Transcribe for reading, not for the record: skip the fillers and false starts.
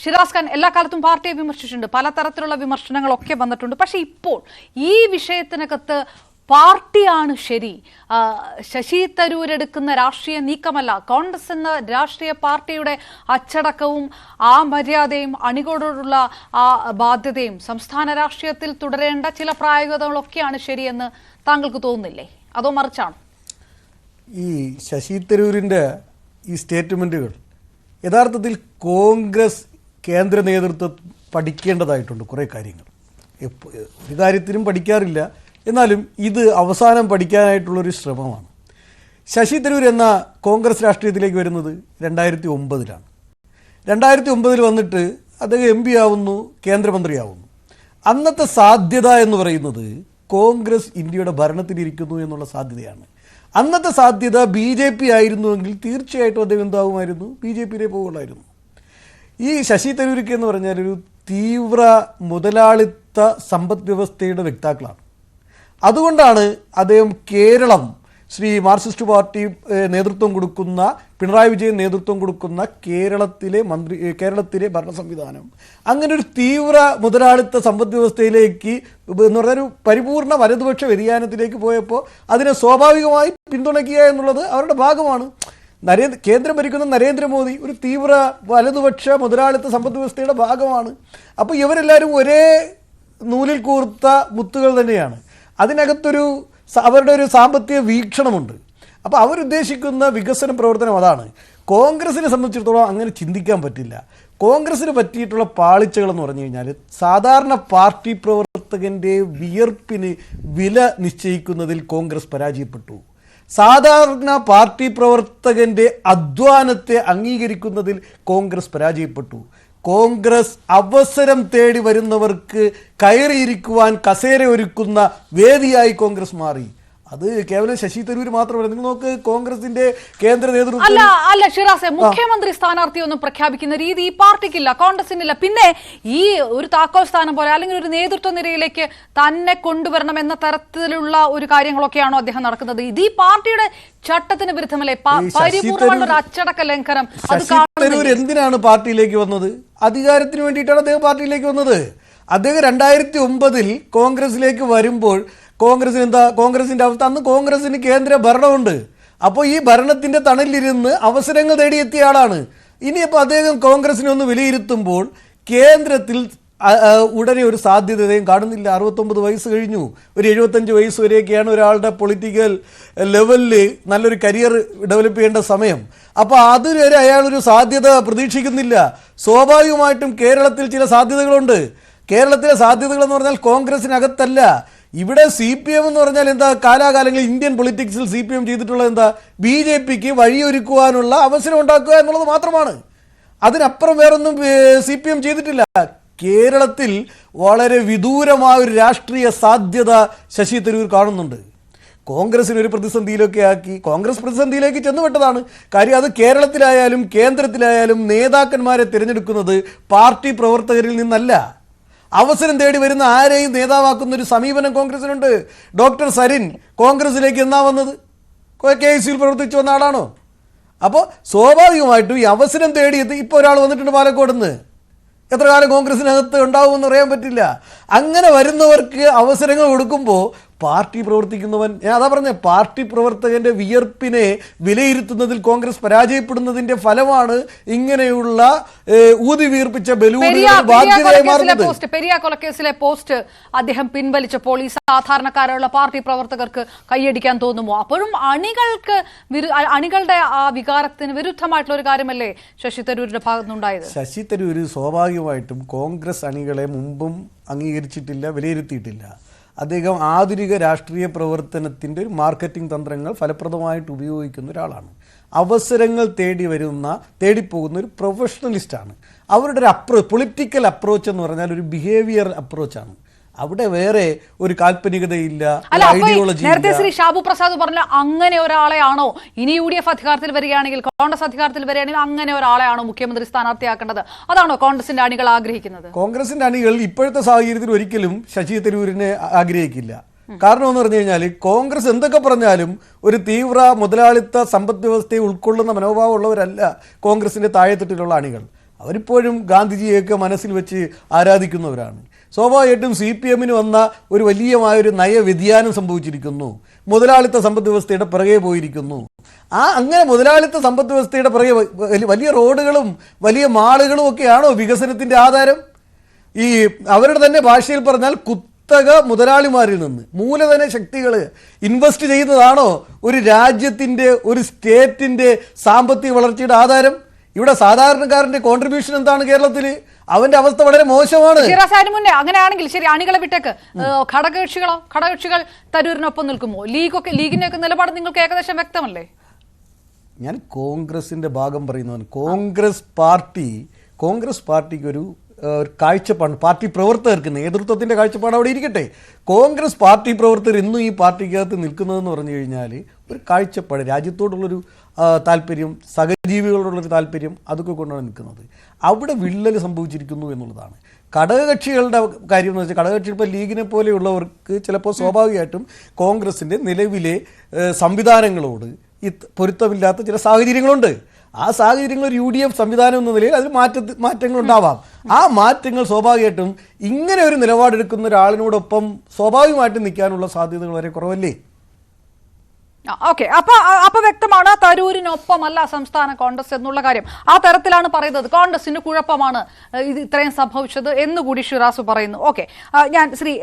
Shiraz Khan എല്ലാ കാലത്തും പാർട്ടിയെ വിമർശിച്ചിട്ടുണ്ട്, പലതരത്തിലുള്ള വിമർശനങ്ങളൊക്കെ വന്നിട്ടുണ്ട്. പക്ഷെ ഇപ്പോൾ ഈ വിഷയത്തിനകത്ത് പാർട്ടിയാണ് ശരി, ശശി തരൂർ എടുക്കുന്ന രാഷ്ട്രീയ നീക്കമല്ല, കോൺഗ്രസ് എന്ന രാഷ്ട്രീയ പാർട്ടിയുടെ അച്ചടക്കവും ആ മര്യാദയും അണികളോടുള്ള ആ ബാധ്യതയും സംസ്ഥാന രാഷ്ട്രീയത്തിൽ തുടരേണ്ട ചില പ്രായോഗികതകളൊക്കെയാണ് ശരിയെന്ന് താങ്കൾക്ക് തോന്നുന്നില്ലേ? അതോ മറിച്ചാണ്? ഈ ശശി തരൂരിൻ്റെ ഈ സ്റ്റേറ്റ്മെൻറ്റുകൾ യഥാർത്ഥത്തിൽ കോൺഗ്രസ് കേന്ദ്ര നേതൃത്വം പഠിക്കേണ്ടതായിട്ടുണ്ട്. കുറേ കാര്യങ്ങൾ ഒരു കാര്യത്തിനും പഠിക്കാറില്ല, എന്നാലും ഇത് അവസാനം പഠിക്കാനായിട്ടുള്ളൊരു ശ്രമമാണ്. ശശി തരൂർ എന്ന കോൺഗ്രസ് രാഷ്ട്രീയത്തിലേക്ക് വരുന്നത് 2009 2009 വന്നിട്ട് അദ്ദേഹം MP ആവുന്നു, കേന്ദ്രമന്ത്രിയാവുന്നു. അന്നത്തെ സാധ്യത എന്ന് പറയുന്നത് കോൺഗ്രസ് ഇന്ത്യയുടെ ഭരണത്തിലിരിക്കുന്നു എന്നുള്ള സാധ്യതയാണ്. അന്നത്തെ സാധ്യത BJP ആയിരുന്നുവെങ്കിൽ തീർച്ചയായിട്ടും അദ്ദേഹം എന്താകുമായിരുന്നു, BJPയിലേ പോകുള്ളായിരുന്നു. ഈ ശശി തരൂർക്ക് എന്ന് പറഞ്ഞാൽ ഒരു തീവ്ര മുതലാളിത്ത സമ്പദ് വ്യവസ്ഥയുടെ വക്താക്കളാണ്. അതുകൊണ്ടാണ് അദ്ദേഹം കേരളം, ശ്രീ മാർക്സിസ്റ്റ് പാർട്ടി നേതൃത്വം കൊടുക്കുന്ന, പിണറായി വിജയൻ നേതൃത്വം കൊടുക്കുന്ന കേരളത്തിലെ ഭരണ സംവിധാനം അങ്ങനെ ഒരു തീവ്ര മുതലാളിത്ത സമ്പദ് വ്യവസ്ഥയിലേക്ക് എന്ന് പറഞ്ഞാൽ ഒരു പരിപൂർണ വലതുപക്ഷ വ്യതിയാനത്തിലേക്ക് പോയപ്പോൾ അതിനെ സ്വാഭാവികമായി പിന്തുണയ്ക്കുക എന്നുള്ളത് അവരുടെ ഭാഗമാണ്. കേന്ദ്രം ഭരിക്കുന്ന നരേന്ദ്രമോദി ഒരു തീവ്ര വലതുപക്ഷ മുതലാളിത്ത സമ്പദ് വ്യവസ്ഥയുടെ ഭാഗമാണ്. അപ്പോൾ ഇവരെല്ലാവരും ഒരേ നൂലിൽ കൂർത്ത മുത്തുകൾ തന്നെയാണ്. അവരുടെ ഒരു സാമ്പത്തിക വീക്ഷണമുണ്ട്. അപ്പോൾ അവരുദ്ദേശിക്കുന്ന വികസന പ്രവർത്തനം അതാണ്. കോൺഗ്രസിനെ സംബന്ധിച്ചിടത്തോളം അങ്ങനെ ചിന്തിക്കാൻ പറ്റില്ല. കോൺഗ്രസിന് പറ്റിയിട്ടുള്ള പാളിച്ചകൾ എന്ന് പറഞ്ഞു കഴിഞ്ഞാൽ സാധാരണ പാർട്ടി പ്രവർത്തകൻ്റെ വിയർപ്പിന് വില നിശ്ചയിക്കുന്നതിൽ കോൺഗ്രസ് പരാജയപ്പെട്ടു. സാധാരണ പാർട്ടി പ്രവർത്തകൻ്റെ അധ്വാനത്തെ അംഗീകരിക്കുന്നതിൽ കോൺഗ്രസ് പരാജയപ്പെട്ടു. കോൺഗ്രസ് അവസരം തേടി വരുന്നവർക്ക് കയറിയിരിക്കുവാൻ കസേര ഒരുക്കുന്ന വേദിയായി കോൺഗ്രസ് മാറി. അത് കേവലം ശശി തരൂർ മാത്രമല്ല. നിങ്ങൾ നോക്ക്, കോൺഗ്രസിന്റെ കേന്ദ്ര നേതൃത്വം അല്ല ഷിറാസെ, മുഖ്യമന്ത്രി സ്ഥാനാർത്ഥിയൊന്നും പ്രഖ്യാപിക്കുന്ന രീതി ഈ പാർട്ടിക്കില്ല, കോൺഗ്രസിനില്ല. പിന്നെ ഈ ഒരു താക്കോൽ സ്ഥാനം പോലെ അല്ലെങ്കിൽ ഒരു നേതൃത്വ നിരയിലേക്ക് തന്നെ കൊണ്ടുവരണം എന്ന തരത്തിലുള്ള ഒരു കാര്യങ്ങളൊക്കെയാണോ അദ്ദേഹം നടക്കുന്നത്? ഇത് ഈ പാർട്ടിയുടെ ചട്ടത്തിന് വിരുദ്ധമല്ലേ? പരിപൂർണ്ണമായ ഒരു അച്ചടക്ക ലംഘനം. തരൂർ എന്തിനാണ് പാർട്ടിയിലേക്ക് വന്നത്? അധികാരത്തിന് വേണ്ടിയിട്ടാണ് അദ്ദേഹം പാർട്ടിയിലേക്ക് വന്നത്. അദ്ദേഹം 2009 കോൺഗ്രസിലേക്ക് വരുമ്പോൾ കോൺഗ്രസിന്റെ അവസ്ഥ, അന്ന് കോൺഗ്രസിന് കേന്ദ്ര ഭരണമുണ്ട്. അപ്പോൾ ഈ ഭരണത്തിന്റെ തണലിലിരുന്ന് അവസരങ്ങൾ തേടിയെത്തിയ ആളാണ്. ഇനിയിപ്പോൾ അദ്ദേഹം കോൺഗ്രസിനെ ഒന്ന് വിലയിരുത്തുമ്പോൾ കേന്ദ്രത്തിൽ ഉടനെ ഒരു സാധ്യതയും കാണുന്നില്ല. 69 വയസ്സ് കഴിഞ്ഞു. ഒരു 75 വയസ്സ് വരെയൊക്കെയാണ് ഒരാളുടെ പൊളിറ്റിക്കൽ ലെവലിൽ നല്ലൊരു കരിയർ ഡെവലപ്പ് ചെയ്യേണ്ട സമയം. അപ്പോൾ അതുവരെ അയാളൊരു സാധ്യത പ്രതീക്ഷിക്കുന്നില്ല. സ്വാഭാവികമായിട്ടും കേരളത്തിൽ ചില സാധ്യതകളുണ്ട്. കേരളത്തിലെ സാധ്യതകൾ എന്ന് പറഞ്ഞാൽ കോൺഗ്രസിനകത്തല്ല. ഇവിടെ CPM എന്ന് പറഞ്ഞാൽ എന്താ, കാലാകാലങ്ങളിൽ ഇന്ത്യൻ പൊളിറ്റിക്സിൽ CPM ചെയ്തിട്ടുള്ളത് എന്താ, BJPക്ക് വഴിയൊരുക്കുവാനുള്ള അവസരം ഉണ്ടാക്കുക എന്നുള്ളത് മാത്രമാണ്. അതിനപ്പുറം വേറൊന്നും CPM ചെയ്തിട്ടില്ല. കേരളത്തിൽ വളരെ വിദൂരമായ ഒരു രാഷ്ട്രീയ സാധ്യത ശശി തരൂർ കാണുന്നുണ്ട്. കോൺഗ്രസിന് ഒരു പ്രതിസന്ധിയിലൊക്കെ ആക്കി, കോൺഗ്രസ് പ്രതിസന്ധിയിലേക്ക് ചെന്നുവിട്ടതാണ് കാര്യം. അത് കേരളത്തിലായാലും കേന്ദ്രത്തിലായാലും നേതാക്കന്മാരെ തിരഞ്ഞെടുക്കുന്നത് പാർട്ടി പ്രവർത്തകരിൽ നിന്നല്ല, അവസരം തേടി വരുന്ന ആരെയും നേതാവാക്കുന്ന ഒരു സമീപനം കോൺഗ്രസിനുണ്ട്. ഡോക്ടർ സരിൻ കോൺഗ്രസിലേക്ക് എന്നാ വന്നത്? KSUവിൽ പ്രവർത്തിച്ചു വന്ന ആളാണോ? അപ്പോൾ സ്വാഭാവികമായിട്ടും ഈ അവസരം തേടിയെത്തി ഇപ്പോൾ ഒരാൾ വന്നിട്ടുണ്ട് പാലക്കോട് നിന്ന്. എത്ര കാലം കോൺഗ്രസിനകത്ത് ഉണ്ടാവുമെന്ന് അറിയാൻ പറ്റില്ല. അങ്ങനെ വരുന്നവർക്ക് അവസരങ്ങൾ കൊടുക്കുമ്പോൾ പാർട്ടി പ്രവർത്തിക്കുന്നവൻ, ഞാൻ അതാ പറഞ്ഞ, പാർട്ടി പ്രവർത്തകന്റെ വിയർപ്പിനെ വിലയിരുത്തുന്നതിൽ കോൺഗ്രസ് പരാജയപ്പെടുന്നതിന്റെ ഫലമാണ് ഇങ്ങനെയുള്ള ഊതി വീർപ്പിച്ച ബാധ്യതയായി മാറുന്നത്. പെരിയ കൊലക്കേസിലെ പോസ്റ്റ് അദ്ദേഹം പിൻവലിച്ചപ്പോൾ ഈ സാധാരണക്കാരുള്ള പാർട്ടി പ്രവർത്തകർക്ക് കൈയടിക്കാൻ തോന്നുമോ? അപ്പോഴും അണികളുടെ ആ വികാരത്തിന് വിരുദ്ധമായിട്ടുള്ള ഒരു കാര്യമല്ലേ ശശി തരൂരിന്റെ ഭാഗത്തുനിന്നുണ്ടായത്? ശശി തരൂർ സ്വാഭാവികമായിട്ടും കോൺഗ്രസ് അണികളെ മുമ്പും അംഗീകരിച്ചിട്ടില്ല, വിലയിരുത്തിയിട്ടില്ല. അദ്ദേഹം ആധുനിക രാഷ്ട്രീയ പ്രവർത്തനത്തിൻ്റെ ഒരു മാർക്കറ്റിംഗ് തന്ത്രങ്ങൾ ഫലപ്രദമായിട്ട് ഉപയോഗിക്കുന്ന ഒരാളാണ്. അവസരങ്ങൾ തേടിപ്പോകുന്ന ഒരു പ്രൊഫഷണലിസ്റ്റാണ്. അവരുടെ ഒരു പൊളിറ്റിക്കൽ അപ്രോച്ച് എന്ന് പറഞ്ഞാൽ ഒരു ബിഹേവിയർ അപ്രോച്ചാണ്. അവിടെ വേറെ ഒരു കാൽപ്പനികതയില്ല, ഐഡിയോളജി. നേരത്തെ ശ്രീ ഷാബു പ്രസാദ് പറഞ്ഞ അങ്ങനെ ഒരാളെയാണോ ഇനി UDF അധികാരത്തിൽ വരികയാണെങ്കിൽ, കോൺഗ്രസ് അധികാരത്തിൽ വരികയാണെങ്കിൽ അങ്ങനെ ഒരാളെയാണോ മുഖ്യമന്ത്രി സ്ഥാനാർത്ഥിയാക്കേണ്ടത്? അതാണോ കോൺഗ്രസിന്റെ അണികൾ ആഗ്രഹിക്കുന്നത്? കോൺഗ്രസിന്റെ അണികൾ ഇപ്പോഴത്തെ സാഹചര്യത്തിൽ ഒരിക്കലും ശശി തരൂരിനെ ആഗ്രഹിക്കില്ല. കാരണം എന്ന് പറഞ്ഞു കഴിഞ്ഞാൽ കോൺഗ്രസ് എന്തൊക്കെ പറഞ്ഞാലും ഒരു തീവ്ര മുതലാളിത്ത സമ്പദ് വ്യവസ്ഥയെ ഉൾക്കൊള്ളുന്ന മനോഭാവമുള്ളവരല്ല കോൺഗ്രസിന്റെ താഴെത്തട്ടിലുള്ള അണികൾ. അവരിപ്പോഴും ഗാന്ധിജിയെയൊക്കെ മനസ്സിൽ വെച്ച് ആരാധിക്കുന്നവരാണ്. സ്വാഭാവികമായിട്ടും CPM-ന് വന്ന ഒരു വലിയമായൊരു നയവ്യതിയാനം സംഭവിച്ചിരിക്കുന്നു. മുതലാളിത്ത സമ്പദ് വ്യവസ്ഥയുടെ പിറകെ പോയിരിക്കുന്നു. അങ്ങനെ മുതലാളിത്ത സമ്പദ് വ്യവസ്ഥയുടെ പിറകെ വലിയ റോഡുകളും വലിയ മാളുകളും ഒക്കെയാണോ വികസനത്തിൻ്റെ ആധാരം? ഈ അവരുടെ തന്നെ ഭാഷയിൽ പറഞ്ഞാൽ കുത്തക മുതലാളിമാരിൽ നിന്ന് മൂലധന ശക്തികൾ ഇൻവെസ്റ്റ് ചെയ്യുന്നതാണോ ഒരു രാജ്യത്തിൻ്റെ ഒരു സ്റ്റേറ്റിൻ്റെ സാമ്പത്തിക വളർച്ചയുടെ ആധാരം? ഇവിടെ സാധാരണക്കാരൻ്റെ കോൺട്രിബ്യൂഷൻ എന്താണ് കേരളത്തിൽ? അവന്റെ അവസ്ഥ വളരെ മോശമാണ്. മുന്നേ അങ്ങനെയാണെങ്കിൽ ശരി, അണികളെ വിട്ടേക്ക്. ഘടകകക്ഷികൾ തരൂരിനൊപ്പം നിൽക്കുമോ? ലീഗിന്റെയൊക്കെ നിലപാട് നിങ്ങൾക്ക് ഏകദേശം വ്യക്തമല്ലേ? ഞാൻ കോൺഗ്രസിന്റെ ഭാഗം പറയുന്നവൻ. കോൺഗ്രസ് പാർട്ടിക്ക് ഒരു കാഴ്ചപ്പാട്, പാർട്ടി പ്രവർത്തകർക്ക് നേതൃത്വത്തിന്റെ കാഴ്ചപ്പാട് അവിടെ ഇരിക്കട്ടെ. കോൺഗ്രസ് പാർട്ടി പ്രവർത്തകർ ഇന്നും ഈ പാർട്ടിക്കകത്ത് നിൽക്കുന്നതെന്ന് പറഞ്ഞു കഴിഞ്ഞാൽ ഒരു കാഴ്ചപ്പാട്, രാജ്യത്തോടുള്ളൊരു താല്പര്യം, സഹജീവികളോടുള്ളൊരു താല്പര്യം, അതൊക്കെ കൊണ്ടാണ് നിൽക്കുന്നത്. അവിടെ വിള്ളൽ സംഭവിച്ചിരിക്കുന്നു എന്നുള്ളതാണ്. ഘടകകക്ഷികളുടെ കാര്യം എന്ന് വെച്ചാൽ ഘടകകക്ഷി ഇപ്പോൾ ലീഗിനെ പോലെയുള്ളവർക്ക് ചിലപ്പോൾ സ്വാഭാവികമായിട്ടും കോൺഗ്രസിൻ്റെ നിലവിലെ സംവിധാനങ്ങളോട് പൊരുത്തമില്ലാത്ത ചില സാഹചര്യങ്ങളുണ്ട്. ആ സാഹചര്യങ്ങൾ ഒരു UDF സംവിധാനം എന്ന നിലയിൽ അതിൽ മാറ്റങ്ങളുണ്ടാവാം. ആ മാറ്റങ്ങൾ സ്വാഭാവികമായിട്ടും ഇങ്ങനെ ഒരു നിലപാടെടുക്കുന്ന ഒരാളിനോടൊപ്പം സ്വാഭാവികമായിട്ടും നിൽക്കാനുള്ള സാധ്യതകൾ വളരെ കുറവല്ലേ? ഓക്കെ, അപ്പൊ വ്യക്തമാണ് തരൂരിനൊപ്പമല്ല സംസ്ഥാന കോൺഗ്രസ് എന്നുള്ള കാര്യം. ആ തരത്തിലാണ് പറയുന്നത്. കോൺഗ്രസിന് കുഴപ്പമാണ് ഇത് ഇത്രയും സംഭവിച്ചത് എന്നുകൂടി ഷിറാസ് പറയുന്നു. ഓക്കെ, ഞാൻ ശ്രീ